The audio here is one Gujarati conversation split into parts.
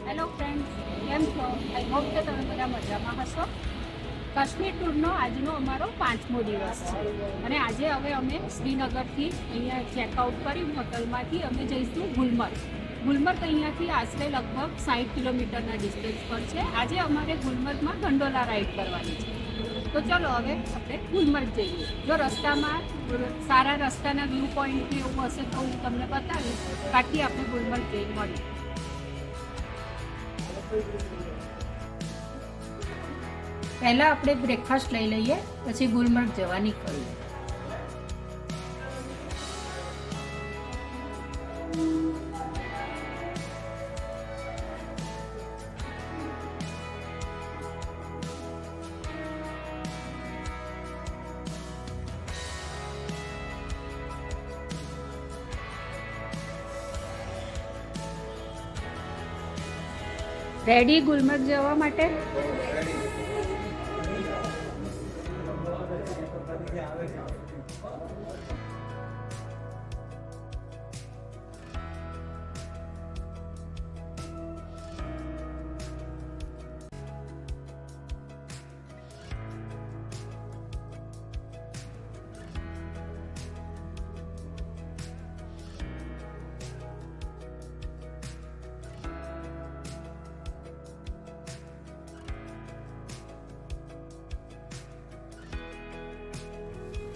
હેલો ફ્રેન્ડ્સ, કેમ છો? આઈ હોપ કે તમે બધા મજામાં હશો. કાશ્મીર ટૂરનો આજનો અમારો 5મો દિવસ છે અને આજે હવે અમે શ્રીનગરથી અહીંયા ચેકઆઉટ કરી હોટલમાંથી અમે જઈશું ગુલમર્ગ. ગુલમર્ગ અહીંયાથી આશરે લગભગ 60 કિલોમીટરના ડિસ્ટન્સ પર છે. આજે અમારે ગુલમર્ગમાં ગંડોલા રાઈડ કરવાની છે. તો ચલો હવે આપણે ગુલમર્ગ જઈએ. જો રસ્તામાં સારા રસ્તાના વ્યૂ પોઈન્ટ એવું હશે તો હું તમને બતાવીશ. બાકી આપણે ગુલમર્ગ જઈ મળીએ. પહેલાં આપણે બ્રેકફાસ્ટ લઈ લઈએ, પછી ગુલમર્ગ જવા નીકળીએ. રેડી ગુલમર્ગ જવા માટે?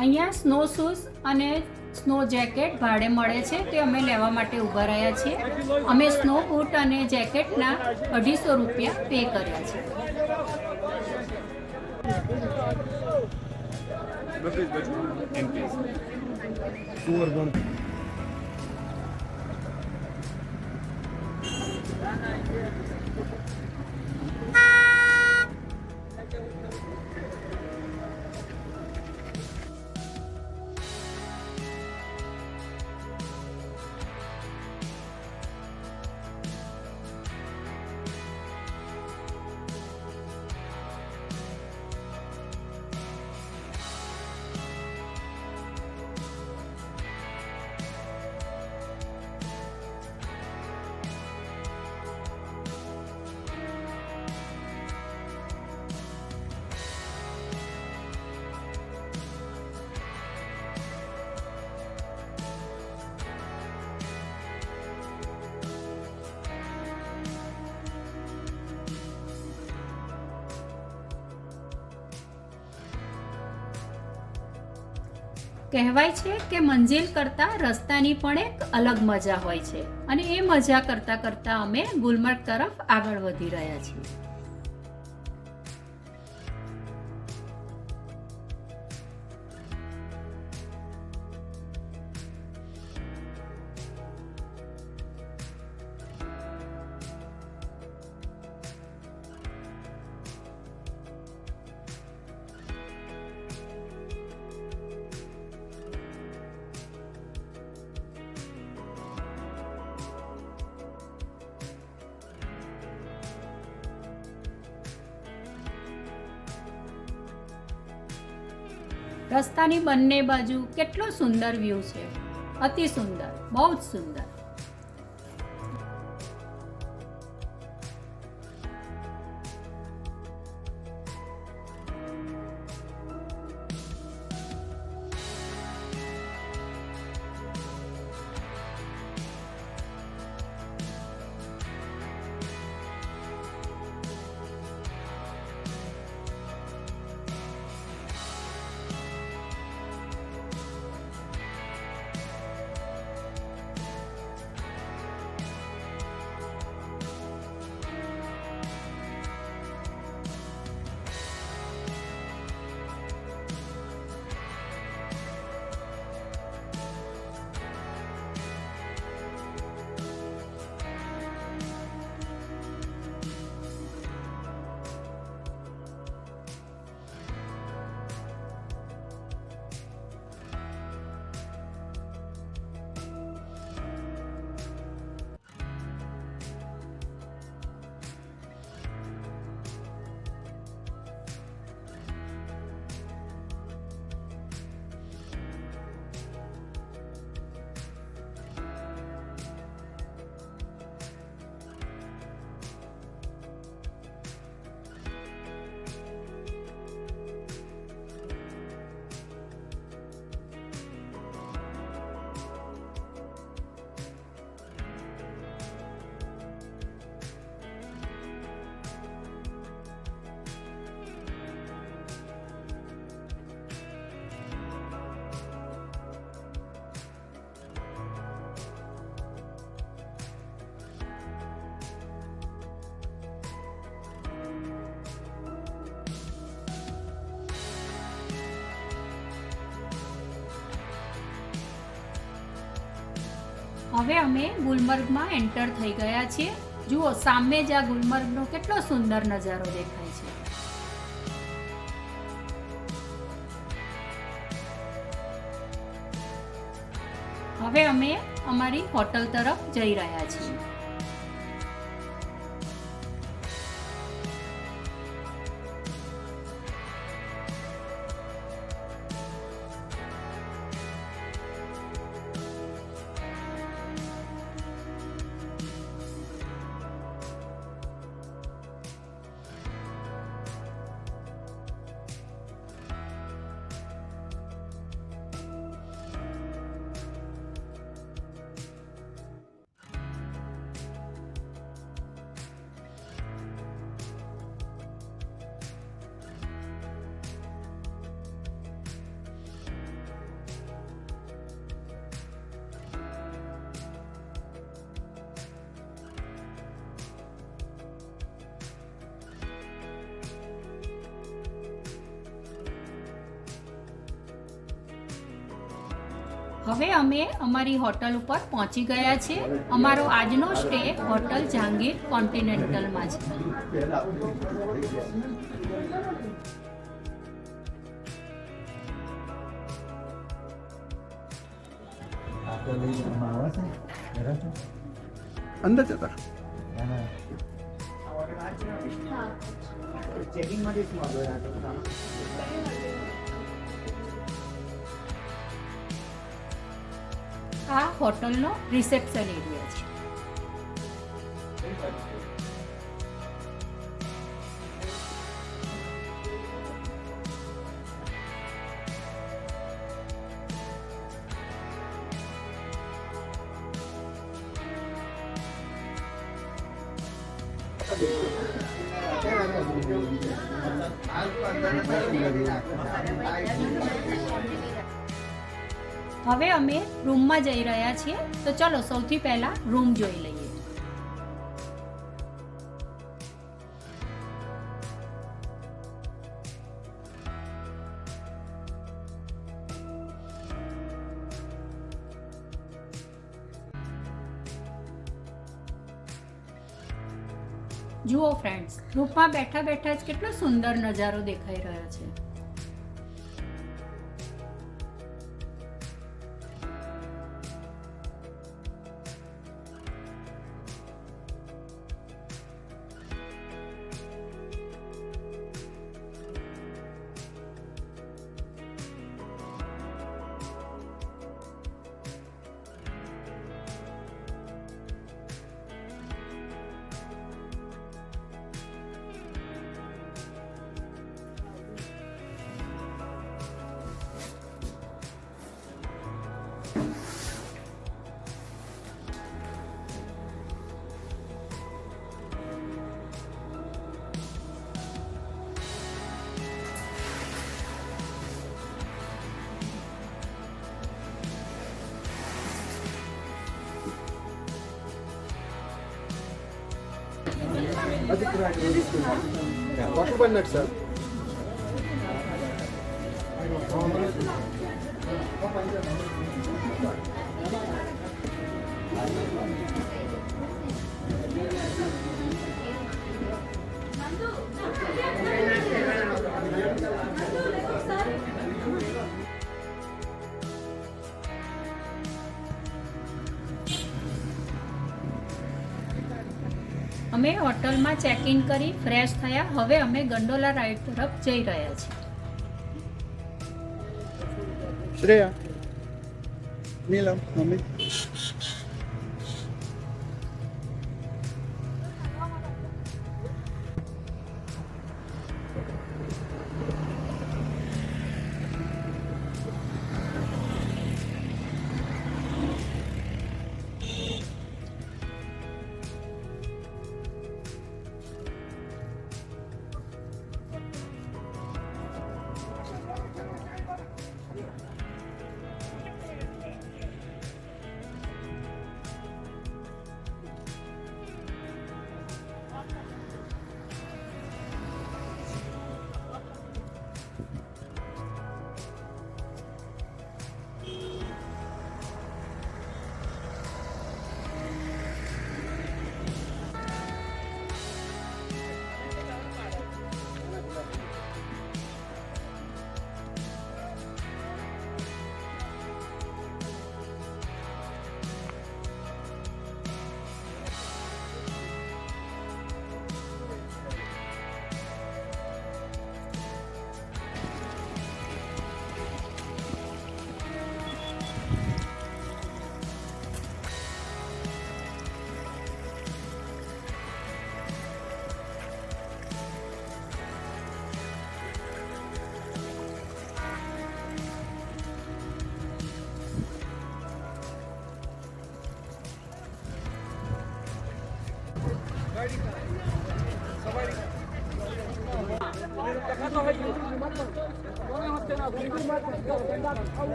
અહીંયા સ્નો શૂઝ અને સ્નો જેકેટ ભાડે મળે છે, તે અમે લેવા માટે ઊભા રહ્યા છીએ. અમે સ્નો બૂટ અને જેકેટના 250 રૂપિયા પે કર્યા છે. કહેવાય છે કે મંજિલ કરતાં રસ્તાની પણ એક અલગ મજા હોય છે અને એ મજા કરતાં કરતાં અમે ગુલમર્ગ તરફ આગળ વધી રહ્યા છીએ. રસ્તાની બંને બાજુ કેટલો સુંદર વ્યૂ છે, અતિ સુંદર, બહુ જ સુંદર. હવે અમે ગુલમર્ગમાં એન્ટર થઈ ગયા છીએ. જુઓ સામે જ આ ગુલમર્ગનો કેટલો સુંદર નજારો દેખાય છે. હવે અમે અમારી હોટલ તરફ જઈ રહ્યા છીએ. હવે અમે અમારી હોટલ ઉપર પહોંચી ગયા છીએ. અમારો આજનો સ્ટે હોટલ જહાંગીર કોન્ટિનેન્ટલમાં છે. અંદર જતા આ હોટલનો રિસેપ્શન એરિયા છે. હવે અમે રૂમમાં જઈ રહ્યા છીએ. તો ચલો સૌથી પહેલા રૂમ જોઈ લઈએ. જુઓ ફ્રેન્ડ્સ, રૂમમાં બેઠા બેઠા જ કેટલો સુંદર નજારો દેખાઈ રહ્યો છે. What about next, sir? અમે હોટલમાં ચેક ઇન કરી ફ્રેશ થયા. હવે અમે ગંડોલા રાઈડ તરફ જઈ રહ્યા છીએ. Shreya. Neelam, mummy.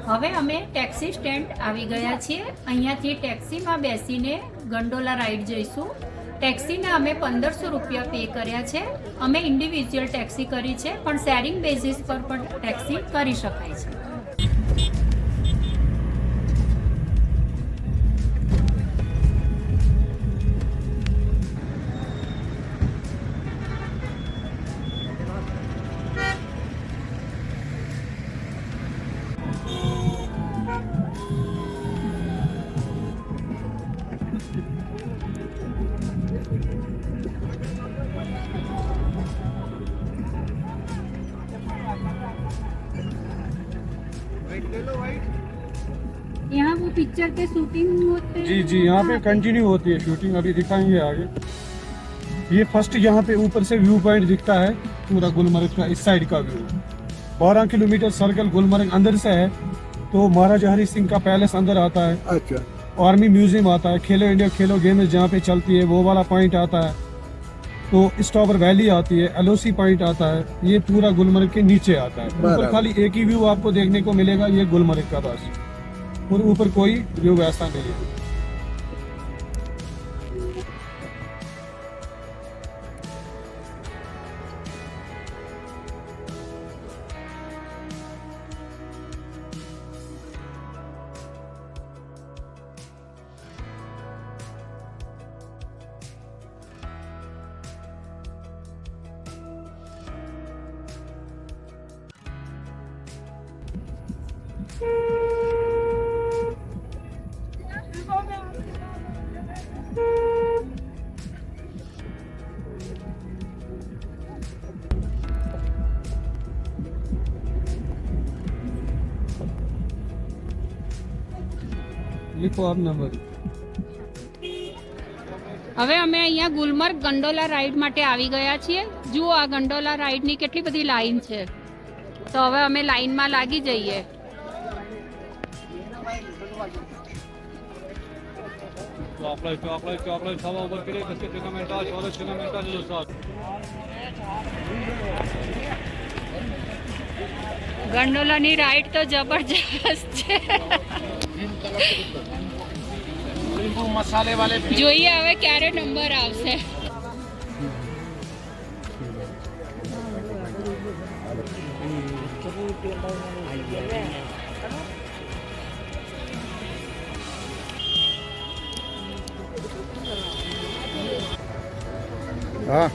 હવે અમે ટેક્સી સ્ટેન્ડ આવી ગયા છીએ. અહીંયાથી ટેક્સીમાં બેસીને ગંડોલા રાઈડ જઈશું. ટેક્સીના અમે 1500 રૂપિયા પે કર્યા છે. અમે ઇન્ડિવિજ્યુઅલ ટેક્સી કરી છે, પણ શેરિંગ બેઝિસ પર પણ ટેક્સી કરી શકાય છે. यहाँ वो पिक्चर के शूटिंग होते हैं। जी जी, यहाँ पे कंटिन्यू होती है शूटिंग, अभी दिखाएंगे आगे। ये फर्स्ट यहाँ पे ऊपर से व्यू पॉइंट दिखता है पूरा गुलमर्ग का, इस साइड का व्यू। 12 किलोमीटर सर्कल गुलमर्ग अंदर से है, तो महाराजा हरि सिंह का पैलेस अंदर आता है। अच्छा, आर्मी म्यूजियम आता है, खेलो इंडिया खेलो गेम्स जहाँ पे चलती है वो वाला पॉइंट आता है, तो स्टॉपर वैली आती है, एलओसी पॉइंट आता है। ये पूरा गुलमर्ग के नीचे आता है। ऊपर खाली एक ही व्यू आपको देखने को मिलेगा, ये गुलमर्ग का बस, और ऊपर कोई व्यू ऐसा नहीं है। लिखो आप नंबर। હવે અમે અહીંયા ગુલમર્ગ ગંડોલા રાઈડ માટે આવી ગયા છીએ. જુઓ આ ગંડોલા રાઈડની કેટલી બધી લાઈન છે. તો હવે અમે લાઈનમાં લાગી જઈએ. ગંડોલાની રાઈડ તો જબરજસ્ત છે. मसाले वाले જોઈએ હવે ક્યારે નંબર આવશે. हाँ,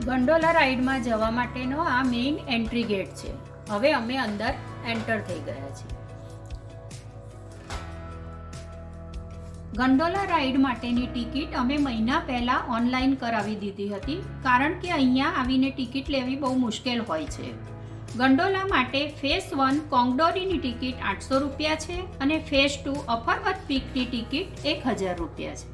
ગંડોલા રાઈડમાં જવા માટેનો આ મેઇન એન્ટ્રી ગેટ છે. હવે અમે અંદર એન્ટર થઈ ગયા છીએ. ગંડોલા રાઈડ માટેની ટિકિટ અમે મહિના પહેલા ઓનલાઈન કરાવી દીધી હતી, કારણ કે અહીંયા આવીને ટિકિટ લેવી બહુ મુશ્કેલ હોય છે. ગંડોલા માટે ફેઝ 1 કોંગડોરીની ટિકિટ 800 રૂપિયા છે અને ફેઝ 2 અફરવત પીકની ટિકિટ 1000 રૂપિયા છે.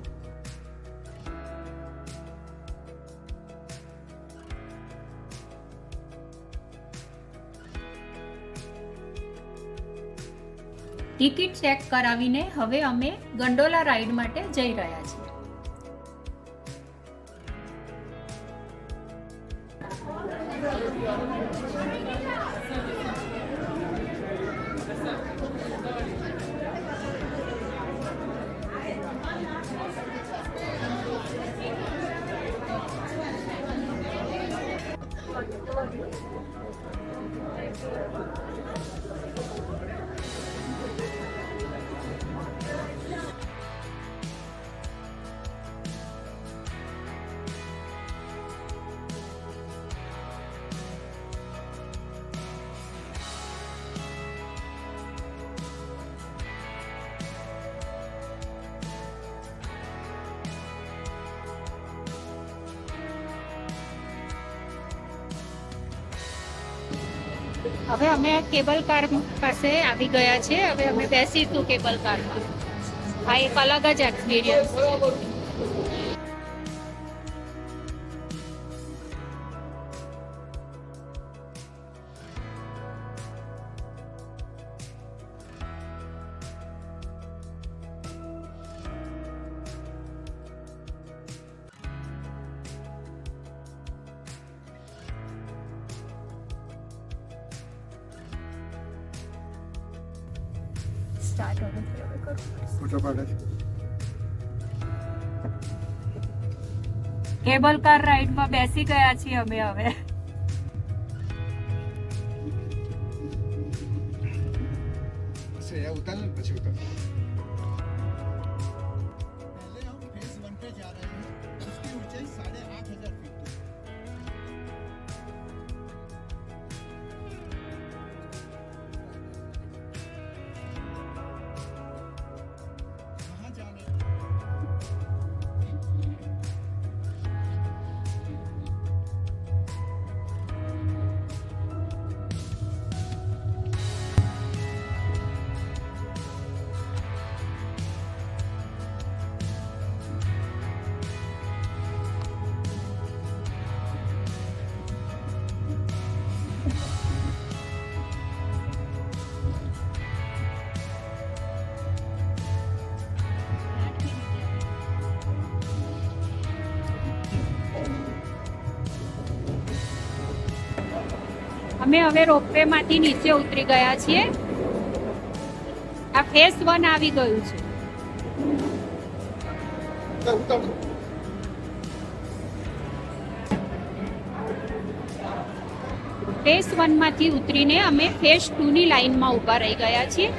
ટિકિટ ચેક કરાવીને હવે અમે ગંડોલા રાઈડ માટે જઈ રહ્યા છીએ. હવે અમે કેબલ કાર પાસે આવી ગયા છે. હવે અમે બેસીશું કેબલ કારમાં. આ એક અલગ જ એક્સપિરિયન્સ છે. સ્ટાર્ટ હવે કરું. ફોટો પાડે કેબલ કાર રાઈડમાં બેસી ગયા છીએ અમે હવે. उतर પછી उतर पहले हम फेज 1 पे जा रहे हैं. उसकी ऊंचाई 8,500 फीट है. वहां जाने અમે હવે રોપવે માંથી નીચે ઉતરી ગયા છીએ. આ ફેઝ 1 આવી ગયું છે. ફેઝ 1 માંથી ઉતરીને અમે ફેઝ 2 ની લાઈનમાં ઊભા રહી ગયા છીએ.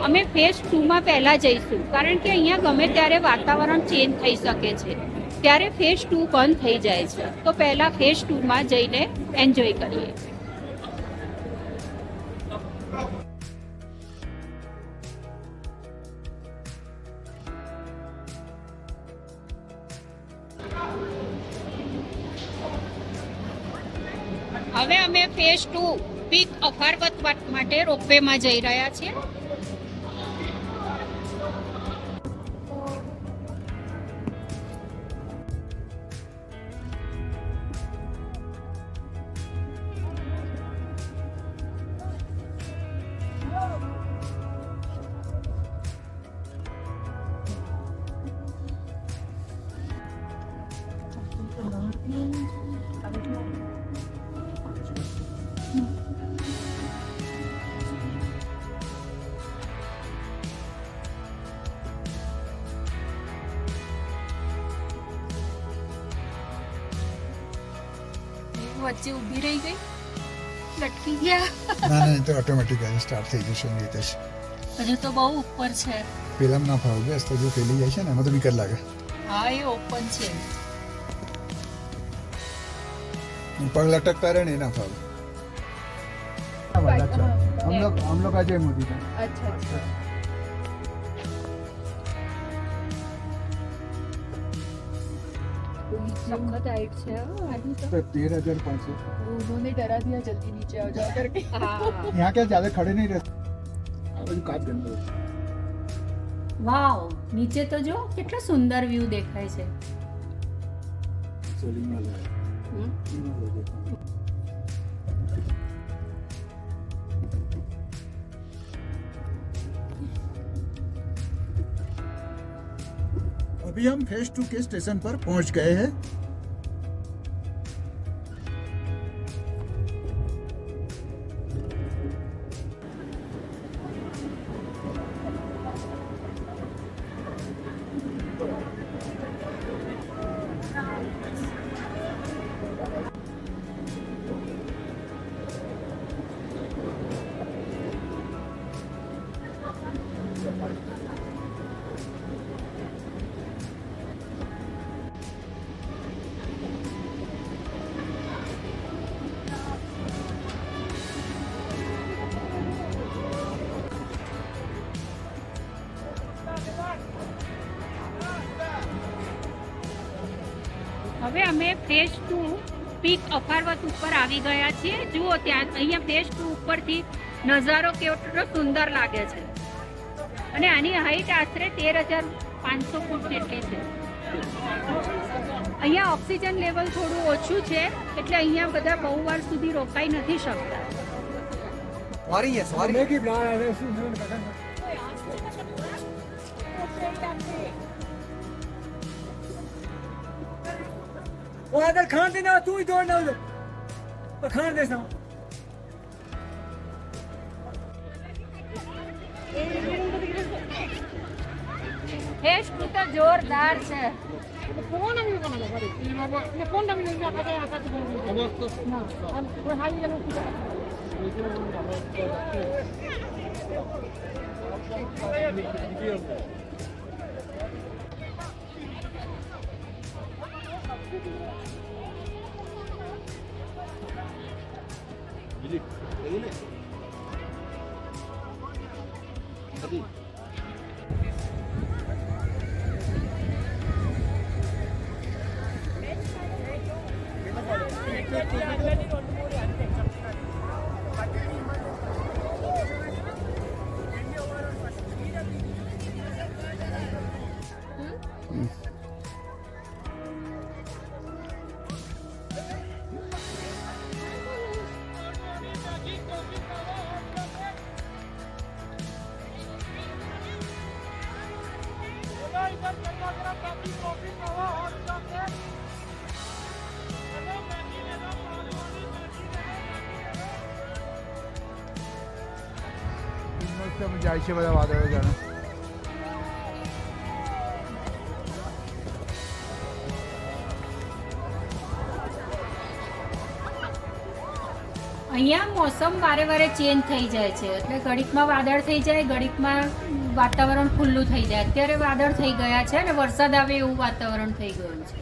અમે ફેઝ 2 માં પહેલા જઈશું કારણ કે અહીંયા ગમે ત્યારે વાતાવરણ ચેન્જ થઈ શકે છે. ત્યારે ફેઝ 2 બંધ થઈ જાય છે. તો પહેલા ફેઝ 2 માં જઈને એન્જોય કરીએ. હવે અમે ફેઝ 2 પીક અફારવત માટે રોપવે માં જઈ રહ્યા છીએ. વચ્ચે ઊભી રહી ગઈ, લટકી ગયા. ના ના એ તો ઓટોમેટિક સ્ટાર્ટ થઈ જશે એની રીતે જ. હજુ તો બહુ ઉપર છે. પેલામાં ના ફાવે બેસ તો જો પેલી જાય છે ને એમાં તો વિકટ લાગે. હા એ ઓપન છે. પગ લટકતા રહે ને એ ના ફાવે. हम लोग आ जाए मोदी का. અચ્છા અચ્છા. सख्त हाइट છે आदमी तो. 13,500. उन्होंने डरा दिया जल्दी नीचे आ जाओ करके. हाँ. यहाँ क्या ज्यादा खड़े नहीं रहते. આ બધું કાચ ગંદુ. વાવ, નીચે તો જો કેટલો સુંદર વ્યૂ દેખાય છે. સોલિંગ વાला है. अभी हम फेज 2 के स्टेशन पर पहुंच गए हैं. હવે અમે ફેઝ 2 પીક અફારવત ઉપર આવી ગયા છીએ. જુઓ ત્યાં અહીંયા ફેઝ 2 ઉપરથી નજારો કેટલો સુંદર લાગે છે. અને આની હાઈટ આશરે 13,500 ફૂટ જેટલી છે. અહીંયા ઓક્સિજન લેવલ થોડું ઓછું છે એટલે અહીંયા બધા બહુ વાર સુધી રોકાઈ નથી શકતા. खान देना तू ही दौड़ना खान देना ટેસ્ટ તો જોરદાર છે. જાય છે બધા વાદળો જાણે. અહીંયા મોસમ વારે વારે ચેન્જ થઈ જાય છે એટલે ઘડીકમાં વાદળ થઈ જાય, ઘડીકમાં વાતાવરણ ખુલ્લું થઈ જાય. અત્યારે વાદળ થઈ ગયા છે અને વરસાદ આવે એવું વાતાવરણ થઈ ગયું છે.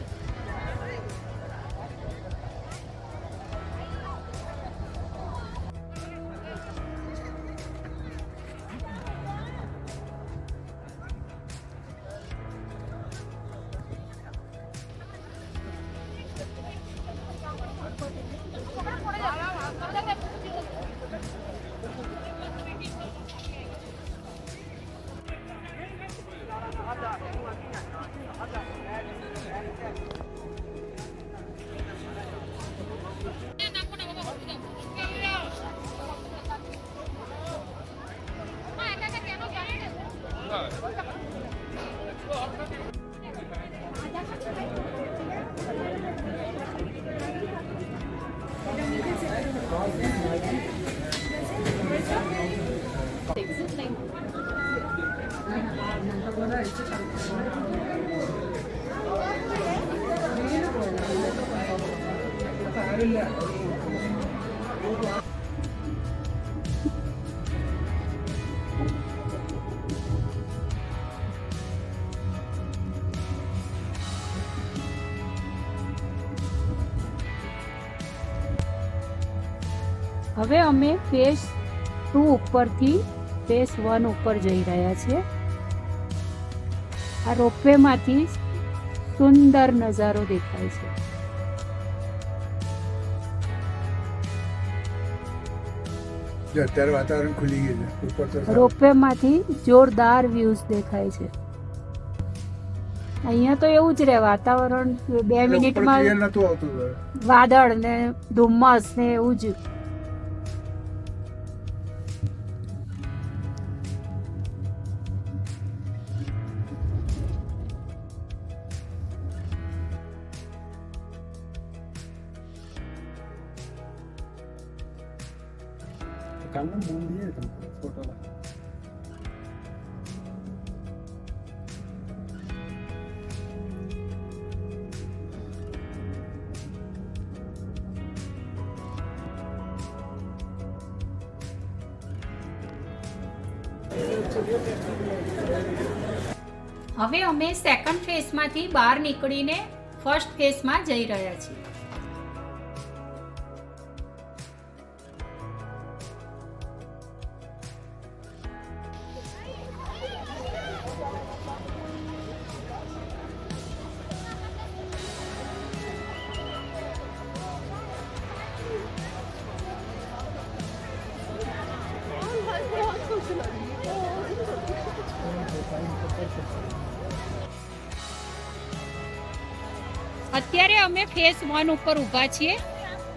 હવે અમે ફેઝ 2 ઉપરથી ફેઝ 1 ઉપર જઈ રહ્યા છીએ. આ રોપવેમાંથી સુંદર નજારો દેખાય છે. અત્યારે વાતાવરણ ખુલી ગયું છે ઉપર તો રોપવેમાંથી જોરદાર વ્યૂઝ દેખાય છે. અહીંયા તો એવું જ રહે વાતાવરણ 2 મિનિટમાં નતું આવતું. વાદળ ને ધુમ્મસ ને એવું જ. कानून बोल दिए तुमको फोटो ला. હવે અમે સેકન્ડ ફેઝમાંથી બહાર નીકળીને ફર્સ્ટ ફેઝમાં જઈ રહ્યા છીએ. અત્યારે અમે ફેસ 1 ઉપર ઊભા છીએ.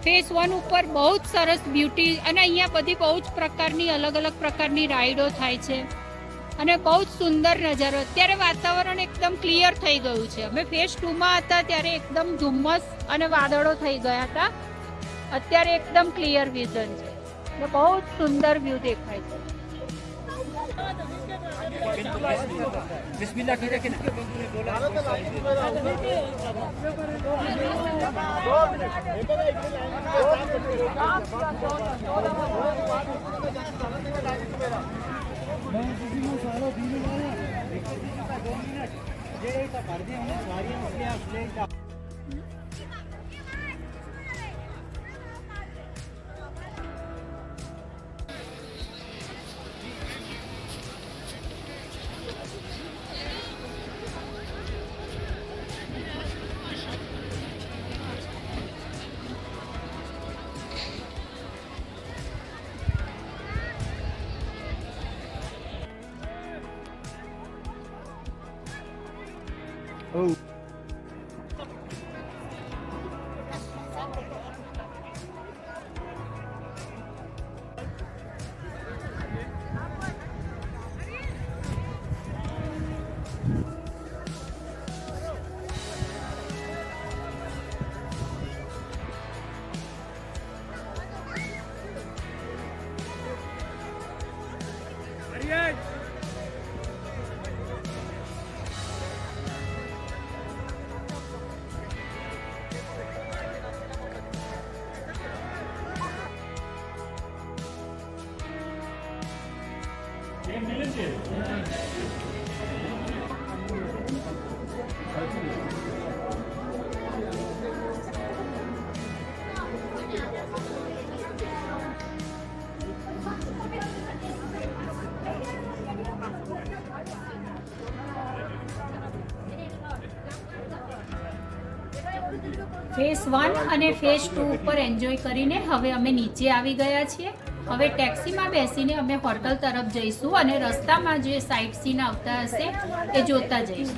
ફેસ 1 ઉપર બહુ જ સરસ બ્યુટી અને અહીંયા બધી બહુ જ પ્રકારની અલગ અલગ પ્રકારની રાઈડો થાય છે અને બહુ જ સુંદર નજારો. અત્યારે વાતાવરણ એકદમ ક્લિયર થઈ ગયું છે. અમે ફેસ 2માં હતા ત્યારે એકદમ ધુમ્મસ અને વાદળો થઈ ગયા હતા. અત્યારે એકદમ ક્લિયર વિઝન છે અને બહુ જ સુંદર વ્યૂ દેખાય છે. बिस्मिल्लाह की रखे ना ફેસ 1 અને ફેસ 2 ઉપર એન્જોય કરીને હવે અમે નીચે આવી ગયા છીએ. હવે ટેક્સીમાં બેસીને અમે હોટલ તરફ જઈશું અને રસ્તામાં જે સાઇટ સીન આવતા હશે એ જોતા જઈશું.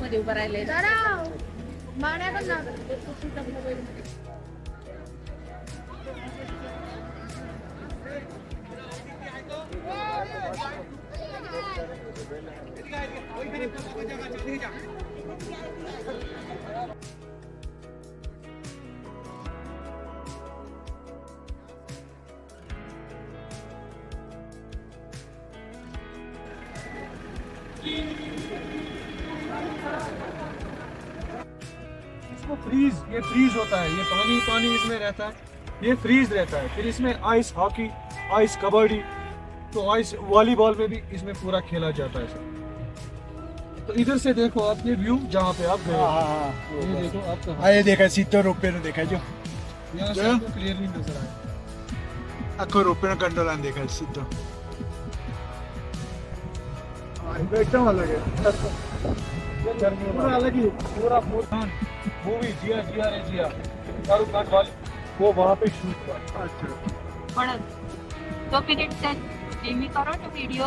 इसको फ्रीज, ये फ्रीज होता है, ये पानी पानी इसमें रहता है, ये फ्रीज रहता है. फिर इसमें आइस हॉकी, आइस कबड्डी, तो आइस वॉलीबॉल में भी इसमें पूरा खेला जाता है सर. तो इधर से देखो आप ये व्यू जहाँ पे आप गए हो. ये देखो आपका हाँ ये देखा सीधो रोपे नो देखा जो यहाँ से आपको क्लियरली नजर आए. आखो रोपे नो कंट्रोल आन देखा सीधो एकदम अलग है पूरा अलग ही पूरा मूवी जिया जिया रे जिया शाहरुख खान वाली वो वहाँ पे शूट हुआ. अच्छा પણ 2 મિનિટ से ધીમી કરો ને वीडियो.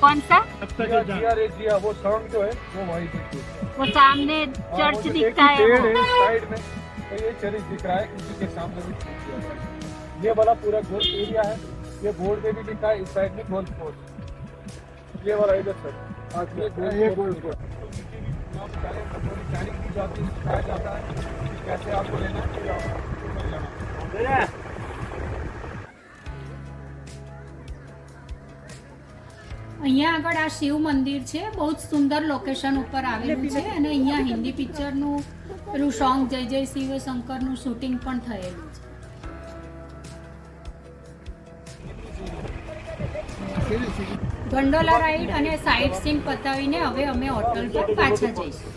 कौन सा? जिया जिया रे जिया वो सॉन्ग जो है वो वहीं पे शूट हुआ. वो सामने हाँ, चर्च वो जो दिखता एक ही है पेड़ वो. है साइड में, तो ये चर्च दिख रहा है, उसी के सामने भी शूट किया गया है. ये वाला पूरा गोल एरिया है. ये बोर्ड पे भी लिखा है इस साइड में गोल्फ कोर्स. ये वाला इधर सर ये गोल्फ कोर्स प्लानिंग की जाती है, सिखाया जाता है कि कैसे आपको लेना है फिर आपको मिल जाना. અહીંયા આગળ આ શિવ મંદિર છે. બહુ જ સુંદર લોકેશન ઉપર આવેલું છે અને અહીંયા હિન્દી પિક્ચરનું પેલું સોંગ જય જય શિવ શંકરનું શૂટિંગ પણ થયેલું છે. ગંડોલા રાઈડ અને સાઇટ સીન પતાવીને હવે અમે હોટલ પર પાછા જઈશું.